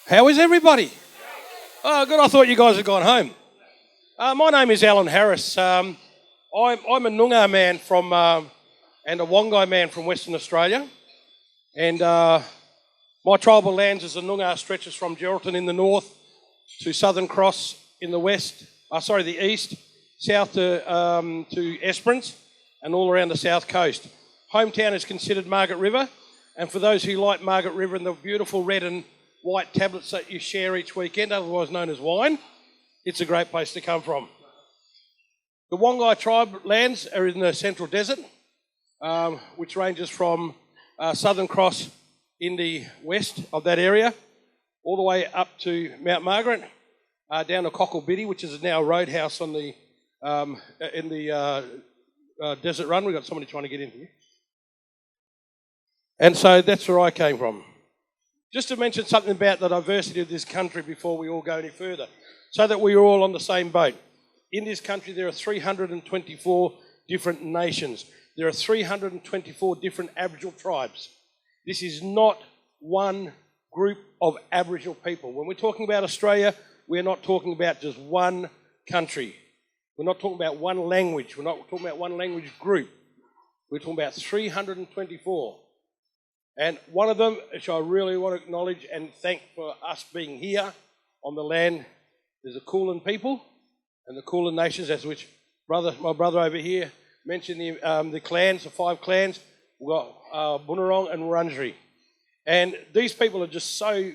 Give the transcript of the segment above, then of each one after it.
How is everybody? Oh, good. I thought you guys had gone home. My name is Allan Harris. I'm a Noongar man from and a Wongai man from Western Australia. And my tribal lands as a Noongar stretches from Geraldton in the north to Southern Cross in the west, the east, south to Esperance and all around the south coast. Hometown is considered Margaret River. And for those who like Margaret River and the beautiful red and white tablets that you share each weekend, otherwise known as wine, it's a great place to come from. The Wongai tribe lands are in the Central Desert, which ranges from Southern Cross in the west of that area, all the way up to Mount Margaret, down to Cocklebiddy, which is now a roadhouse on the in the Desert Run. We've got somebody trying to get in here. And so that's where I came from. Just to mention something about the diversity of this country before we all go any further, so that we're all on the same boat. In this country there are 324 different nations. There are 324 different Aboriginal tribes. This is not one group of Aboriginal people. When we're talking about Australia, we're not talking about just one country. We're not talking about one language. We're not talking about one language group. We're talking about 324. And one of them, which I really want to acknowledge and thank for us being here on the land, is the Kulin people and the Kulin nations, as which my brother over here mentioned the clans, the 5 clans. We've got Bunurong and Wurundjeri. And these people are just so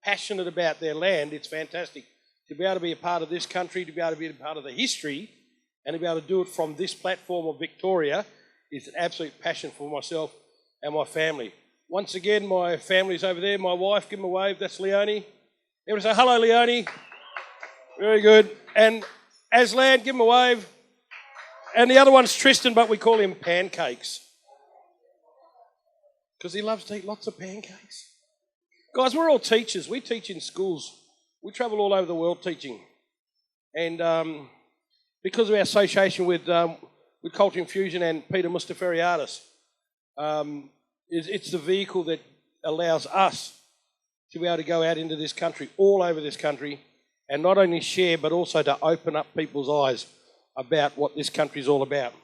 passionate about their land, it's fantastic. To be able to be a part of this country, to be able to be a part of the history, and to be able to do it from this platform of Victoria is an absolute passion for myself and my family. Once again, my family's over there. My wife, give them a wave. That's Leonie. Everyone say, hello, Leonie. Very good. And Azlan, give him a wave. And the other one's Tristan, but we call him Pancakes, because he loves to eat lots of pancakes. Guys, we're all teachers. We teach in schools. We travel all over the world teaching. And because of our association with Culture Infusion and Peter Mustafariadis, it's the vehicle that allows us to be able to go out into this country, all over this country, and not only share, but also to open up people's eyes about what this country is all about.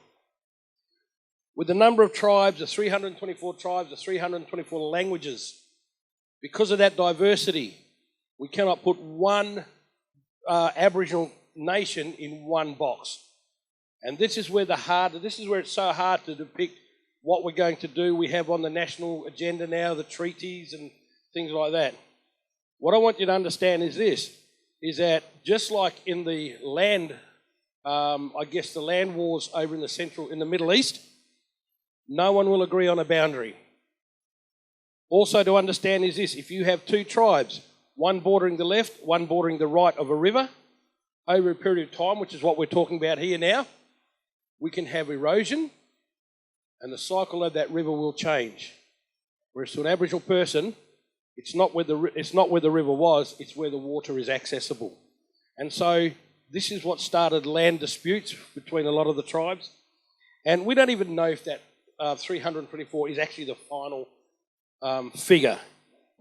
With the number of tribes, the 324 tribes, the 324 languages, because of that diversity, we cannot put one Aboriginal nation in one box. And this is where it's so hard to depict what we're going to do. We have on the national agenda now the treaties and things like that. What I want you to understand is this, is that just like in the land, the land wars over in the Middle East, no one will agree on a boundary. Also to understand is this, if you have 2 tribes, one bordering the left, one bordering the right of a river, over a period of time, which is what we're talking about here now, we can have erosion, and the cycle of that river will change. Whereas to an Aboriginal person, it's not where the river was, it's where the water is accessible. And so this is what started land disputes between a lot of the tribes. And we don't even know if that 324 is actually the final figure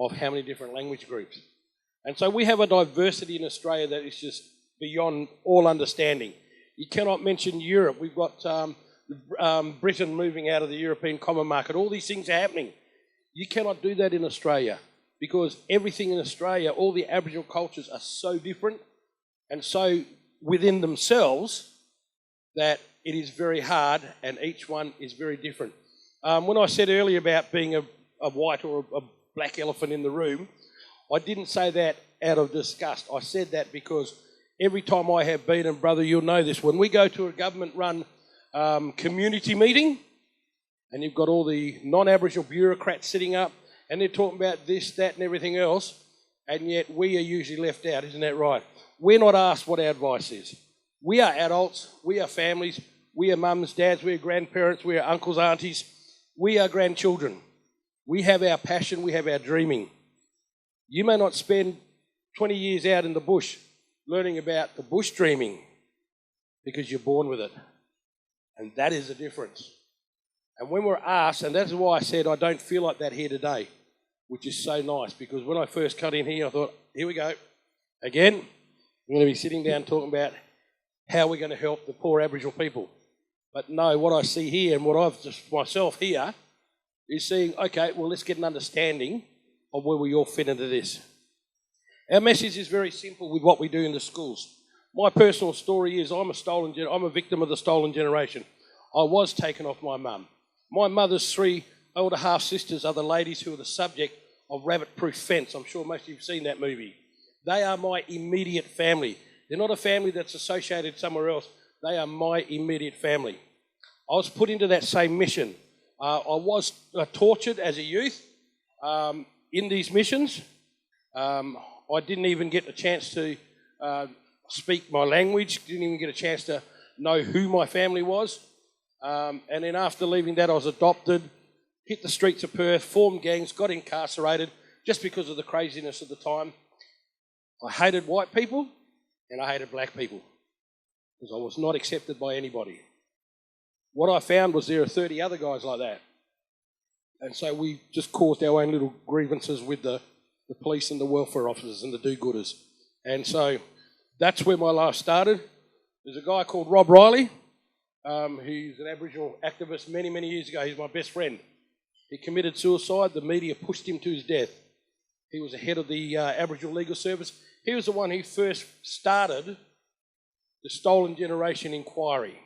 of how many different language groups. And so we have a diversity in Australia that is just beyond all understanding. You cannot mention Europe. We've got Britain moving out of the European Common Market. All these things are happening. You cannot do that in Australia, because everything in Australia, all the Aboriginal cultures are so different and so within themselves that it is very hard, and each one is very different. When I said earlier about being a white or a black elephant in the room, I didn't say that out of disgust. I said that because every time I have been, and brother, you'll know this, when we go to a government-run community meeting, and you've got all the non-Aboriginal bureaucrats sitting up, and they're talking about this, that, and everything else, and yet we are usually left out, isn't that right? We're not asked what our advice is. We are adults, we are families, we are mums, dads, we are grandparents, we are uncles, aunties, we are grandchildren. We have our passion, we have our dreaming. You may not spend 20 years out in the bush learning about the bush dreaming because you're born with it. And that is the difference. And when we're asked, and that's why I said I don't feel like that here today. which is so nice, because when I first cut in here, I thought, here we go. Again, I'm going to be sitting down talking about how we're going to help the poor Aboriginal people. But no, what I see here and what I've just myself here is seeing, okay, well, let's get an understanding of where we all fit into this. Our message is very simple with what we do in the schools. My personal story is I'm a victim of the stolen generation. I was taken off my mum. My mother's 3 older half-sisters are the ladies who are the subject of Rabbit Proof Fence. I'm sure most of you have seen that movie. They are my immediate family. They're not a family that's associated somewhere else. They are my immediate family. I was put into that same mission. I was tortured as a youth in these missions. I didn't even get a chance to speak my language, didn't even get a chance to know who my family was. And then after leaving that, I was adopted, hit the streets of Perth, formed gangs, got incarcerated just because of the craziness of the time. I hated white people and I hated black people because I was not accepted by anybody. What I found was there are 30 other guys like that. And so we just caused our own little grievances with the police and the welfare officers and the do-gooders. And so that's where my life started. There's a guy called Rob Riley. He's an Aboriginal activist many, many years ago. He's my best friend. He committed suicide. The media pushed him to his death. He was the head of the Aboriginal Legal Service. He was the one who first started the Stolen Generation Inquiry.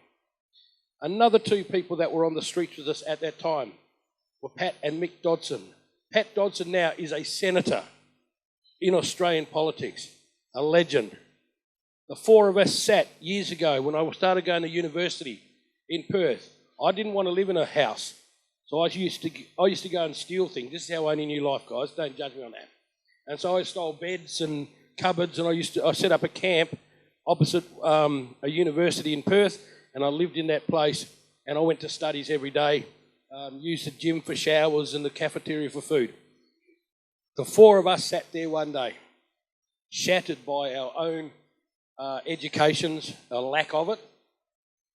Another 2 people that were on the streets with us at that time were Pat and Mick Dodson. Pat Dodson now is a senator in Australian politics, a legend. The 4 of us sat years ago when I started going to university in Perth. I didn't want to live in a house, so I used to go and steal things. This is how I only knew life, guys. Don't judge me on that. And so I stole beds and cupboards, and I set up a camp opposite a university in Perth, and I lived in that place, and I went to studies every day. Used the gym for showers and the cafeteria for food. The 4 of us sat there one day, shattered by our own educations, a lack of it.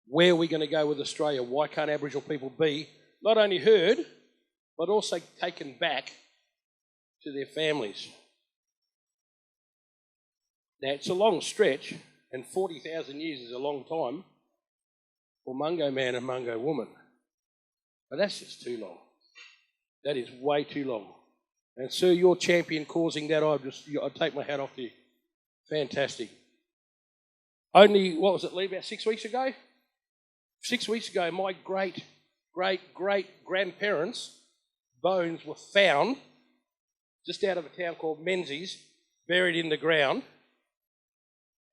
Where are we going to go with Australia? Why can't Aboriginal people be not only heard, but also taken back to their families? Now, it's a long stretch, and 40,000 years is a long time for Mungo man and Mungo woman. But that's just too long. That is way too long. And sir, your champion causing that, I take my hat off to you. Fantastic. Only, what was it, Lee, about 6 weeks ago? 6 weeks ago, my great-great-great-grandparents' bones were found just out of a town called Menzies, buried in the ground.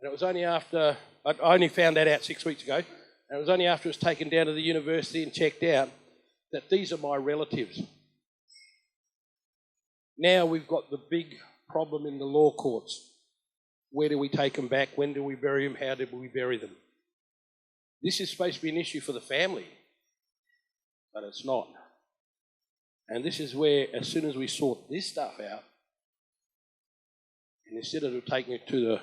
And it was only after, I only found that out 6 weeks ago, and it was only after it was taken down to the university and checked out that these are my relatives. Now we've got the big problem in the law courts. Where do we take them back? When do we bury them? How do we bury them? This is supposed to be an issue for the family, but it's not. And this is where, as soon as we sort this stuff out, and instead of taking it to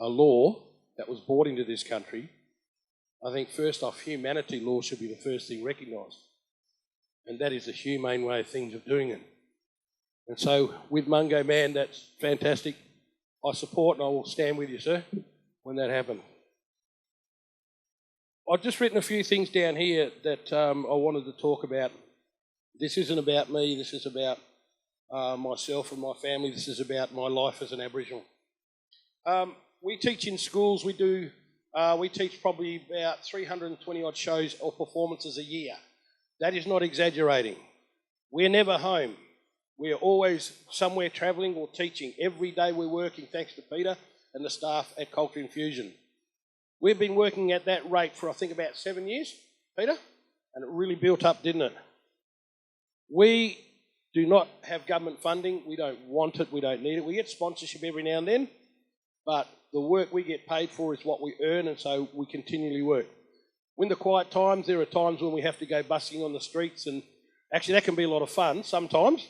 a law that was brought into this country, I think first off, humanity law should be the first thing recognised. And that is the humane way of things of doing it. And so with Mungo Man, that's fantastic. I support and I will stand with you, sir, when that happens. I've just written a few things down here that I wanted to talk about. This isn't about me, this is about myself and my family, this is about my life as an Aboriginal. We teach in schools, we teach probably about 320 odd shows or performances a year. That is not exaggerating. We're never home. We're always somewhere travelling or teaching. Every day we're working, thanks to Peter and the staff at Culture Infusion. We've been working at that rate for, I think, about 7 years, Peter, and it really built up, didn't it? We do not have government funding. We don't want it. We don't need it. We get sponsorship every now and then, but the work we get paid for is what we earn, and so we continually work. In the quiet times, there are times when we have to go busking on the streets, and actually that can be a lot of fun sometimes,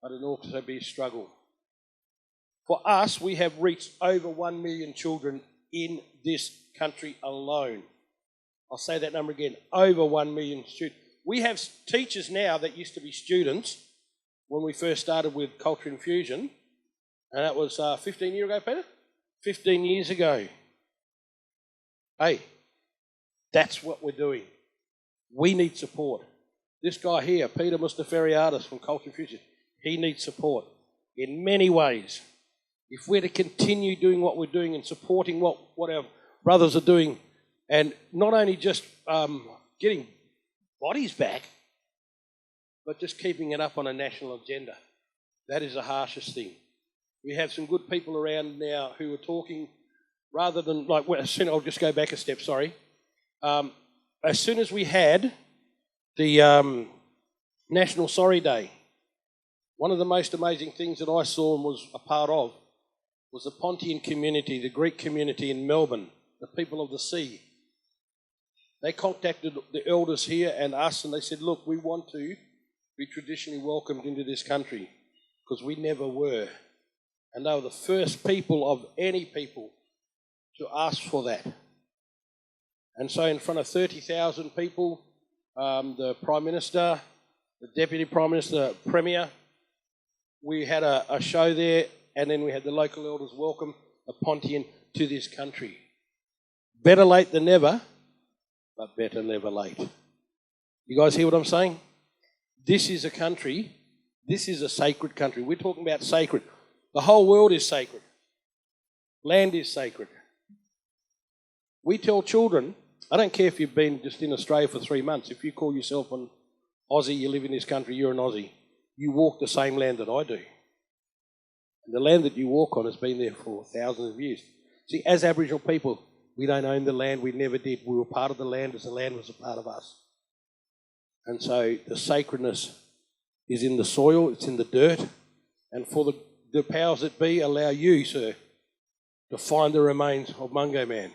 but it can also be a struggle. For us, we have reached over 1 million children in this country alone. I'll say that number again, over 1 million students. We have teachers now that used to be students when we first started with Culture Infusion, and that was 15 years ago, Peter? 15 years ago. Hey, that's what we're doing. We need support. This guy here, Peter Mustafariadis from Culture Infusion, he needs support in many ways. If we're to continue doing what we're doing and supporting what our brothers are doing, and not only just getting bodies back, but just keeping it up on a national agenda. That is the harshest thing. We have some good people around now who are talking, rather than, like, I'll just go back a step, sorry. As soon as we had the National Sorry Day, one of the most amazing things that I saw and was a part of was the Pontian community, the Greek community in Melbourne, the people of the sea. They contacted the elders here and us, and they said, look, we want to be traditionally welcomed into this country, because we never were. And they were the first people of any people to ask for that. And so in front of 30,000 people, the Prime Minister, the Deputy Prime Minister, the Premier, we had a show there, and then we had the local elders welcome the Pontian to this country. Better late than never, but better never late. You guys hear what I'm saying? This is a country, this is a sacred country. We're talking about sacred. The whole world is sacred. Land is sacred. We tell children, I don't care if you've been just in Australia for 3 months, if you call yourself an Aussie, you live in this country, you're an Aussie, you walk the same land that I do. And the land that you walk on has been there for thousands of years. See, as Aboriginal people, we don't own the land, we never did. We were part of the land as the land was a part of us. And so the sacredness is in the soil, it's in the dirt, and for the powers that be allow you, sir, to find the remains of Mungo Man.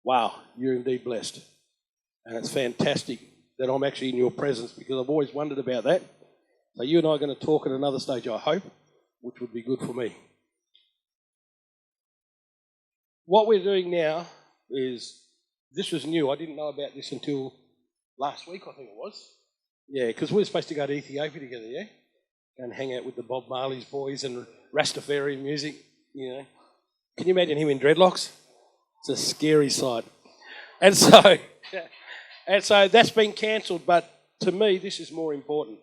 Wow, you're indeed blessed. And it's fantastic that I'm actually in your presence, because I've always wondered about that. So you and I are going to talk at another stage, I hope, which would be good for me. What we're doing now is, this was new. I didn't know about this until last week, I think it was. Yeah, because we're supposed to go to Ethiopia together, yeah? And hang out with the Bob Marley's boys and Rastafarian music, you know. Can you imagine him in dreadlocks? It's a scary sight. And so that's been cancelled, but to me, this is more important.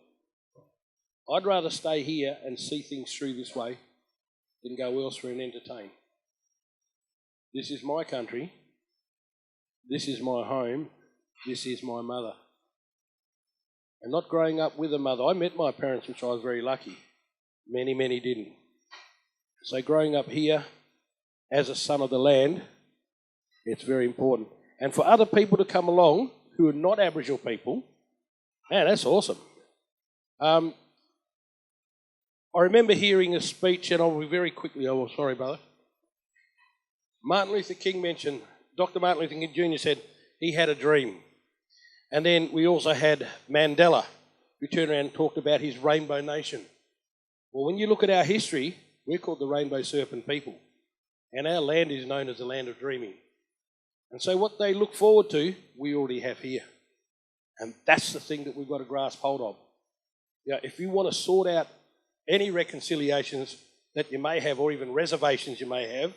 I'd rather stay here and see things through this way than go elsewhere and entertain. This is my country. This is my home. This is my mother. And not growing up with a mother. I met my parents, which I was very lucky. Many, many didn't. So growing up here as a son of the land, it's very important. And for other people to come along who are not Aboriginal people, man, that's awesome. I remember hearing a speech, and I'll be very quickly, oh, sorry, brother. Martin Luther King mentioned, Dr. Martin Luther King Jr. said he had a dream. And then we also had Mandela, who turned around and talked about his Rainbow Nation. Well, when you look at our history, we're called the Rainbow Serpent people. And our land is known as the land of dreaming. And so what they look forward to, we already have here. And that's the thing that we've got to grasp hold of. You know, if you want to sort out any reconciliations that you may have, or even reservations you may have,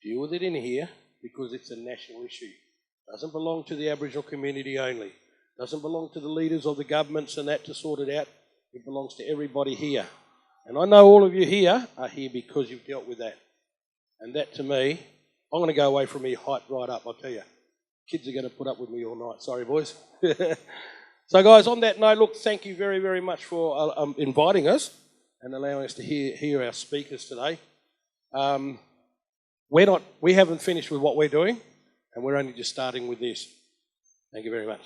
deal with it in here, because it's a national issue. It doesn't belong to the Aboriginal community only. It doesn't belong to the leaders of the governments and that to sort it out. It belongs to everybody here. And I know all of you here are here because you've dealt with that. And that, to me, I'm going to go away from here, hyped right up, I'll tell you. Kids are going to put up with me all night. Sorry, boys. So, guys, on that note, look, thank you very, very much for inviting us and allowing us to hear our speakers today. We haven't finished with what we're doing, and we're only just starting with this. Thank you very much.